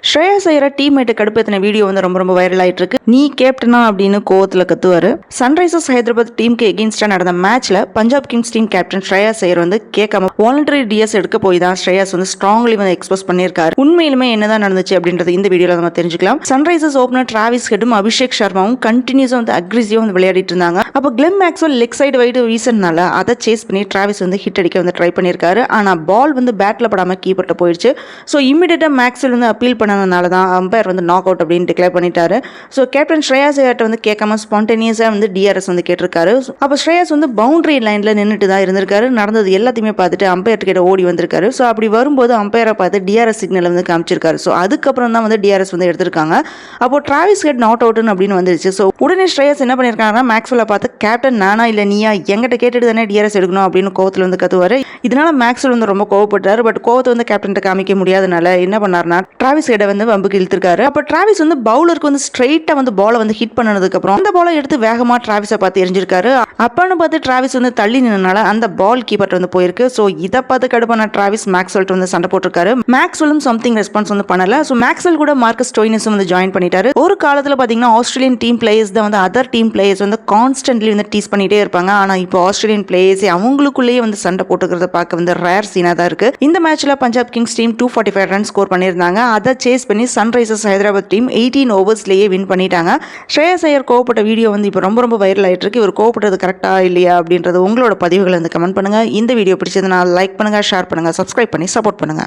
ஸ்ரேயஸ் Iyer teammate கடுப்பேத்தின video வந்து ரொம்ப viral ஆயிட்டு இருக்கு. நீ கேப்டனா அப்படின்னு கோவத்துல கத்துவாரு. சன்ரைசர்ஸ் ஹைதராபாத் டீமுக்கு எகெயின்ஸ்டா நடந்த மேட்ச்ல பஞ்சாப் கிங்ஸ் டீம் கேப்டன் ஸ்ரேயஸ் ஐயர் வந்து கேட்காம வாலண்டரி டிஎஸ் எடுக்க போய் தான் ஸ்ரேயஸ் வந்து ஸ்ட்ராங்லி வந்து எக்ஸ்போஸ் பண்ணியிருக்காரு. உண்மையிலுமே என்னதான் நடந்துச்சு அப்படின்றது இந்த வீடியோல நம்ம தெரிஞ்சுக்கலாம். சன்ரைசர்ஸ் ஓபனர் டிராவிஸ் ஹெட்டும் அபிஷேக் சர்மாவும் கண்டினியூஸா வந்து அக்ரெசிவா வந்து விளையாடிட்டு இருந்தாங்க. அப்போ Glenn Maxwell leg side wide வீசனால அதை சேஸ் பண்ணி டிராவிஸ் வந்து ஹிட் அடிக்க வந்து ட்ரை பண்ணியிருக்காரு. ஆனா பால் வந்து பேட்ல படாம கீப்பர்ட்ட போயிடுச்சு. ஸோ இமிடியேட்டா மேக்ஸ்வெல் வந்து அப்பீல் பண்ணதுனால தான் அம்பையர் வந்து நாக் அவுட் அப்படின்னு டிக்ளேர் பண்ணிட்டாரு. ஸோ கேப்டன் ஸ்ரேயாஸ் ஐயர்ட்ட வந்து கேட்காம ஸ்பான்டேனியஸாக வந்து டிஆர்எஸ் வந்து கேட்டிருக்காரு. அப்போ ஸ்ரேயாஸ் வந்து பவுண்டரி லைனில் நின்றுட்டு தான் இருந்திருக்காரு. நடந்தது எல்லாத்தையுமே பார்த்துட்டு அம்பையர் கிட்ட ஓடி வந்திருக்காரு. ஸோ அப்படி வரும்போது அம்பையரை பார்த்து டிஆர்எஸ் சிக்னல் வந்து காமிச்சிருக்காரு. ஸோ அதுக்கப்புறம் தான் வந்து டிஆர்எஸ் வந்து எடுத்திருக்காங்க. அப்போ டிராவிஸ் ஹெட் நாட் அவுட்னு அப்படின்னு வந்துருச்சு. ஸோ உடனே ஸ்ரேயாஸ் என்ன பண்ணியிருக்காங்கன்னா மேக்ஸ்வெல்லை பார்த்து கேப்டன் நானா இல்லை நீயா எங்கிட்ட கேட்டுட்டு தானே டிஆர்எஸ் எடுக்கணும் அப்படின்னு கோவத்தில் வந்து கத்துவாரு. இதனால மேக்ஸ்வெல் வந்து ரொம்ப கோவப்பட்டாரு. பட் கோவத்தை வந்து கேப்டன் காமிக்க முடியாதனால என்ன பண்ணாருன்னா டிராவிஸ் ஹெட்டை வந்து வம்புக்கு இழுத்திருக்காரு. அப்போ டிராவிஸ் வந்து பவுலருக்கு வந்து ஸ்ட்ரெயிட்டா வந்து பாலை வந்து ஹிட் பண்ணதுக்கு அப்புறம் அந்த பாலை எடுத்து வேகமா டிராவிஸை பார்த்து எரிஞ்சிருக்காரு. அப்பன்னு பார்த்து டிராவிஸ் வந்து தள்ளி நின்றனால அந்த பால் கீப்பர் வந்து போயிருக்கு. ஸோ இதை பார்த்து கடுப்பான டிராவிஸ் மேக்ஸ்வெல் வந்து சண்டை போட்டிருக்காரு. மேக்ஸ்வெலும் சம்திங் ரெஸ்பான்ஸ் வந்து பண்ணல. ஸோ மேக்ஸ்வெல் கூட மார்க்கஸ் ஸ்டோய்னிஸும் வந்து ஜாயின் பண்ணிட்டாரு. ஒரு காலத்தில் பார்த்தீங்கன்னா ஆஸ்திரேலியன் டீம் பிளேயர்ஸ் தான் வந்து அதர் டீம் பிளேயர்ஸ் வந்து கான்ஸ்டன்ட்லி வந்து டீஸ் பண்ணிட்டே இருப்பாங்க. ஆனால் இப்போ ஆஸ்திரேலியன் பிளேயர்ஸ் அவங்களுக்குள்ளேயே வந்து சண்டை போட்டுக்கிறத பார்க்க வந்து ரேர் சீனா தான் இருக்கு. இந்த மேட்ச்ல Punjab Kings team 245 run score பண்ணியிருந்தாங்க. அதை சேஸ் பண்ணி சன்ரைசர்ஸ் ஹைதராபாத் டீம் 18 ஓவர்ஸ்லேயே வின் பண்ணிட்டாங்க. ஸ்ரேயஸ் ஐயர் கோவப்பட்ட வீடியோ வந்து இப்போ ரொம்ப வைரல் ஆகிட்டு இருக்கு. இவர் கோவப்பட்டது கரெக்டா இல்லையா அப்படின்றது உங்களோட பதிவுகளை வந்து கமெண்ட் பண்ணுங்க. இந்த வீடியோ பிடிச்சதுன்னா லைக் பண்ணுங்க, ஷேர் பண்ணுங்க, சப்ஸ்கிரைப் பண்ணி சப்போர்ட் பண்ணுங்க.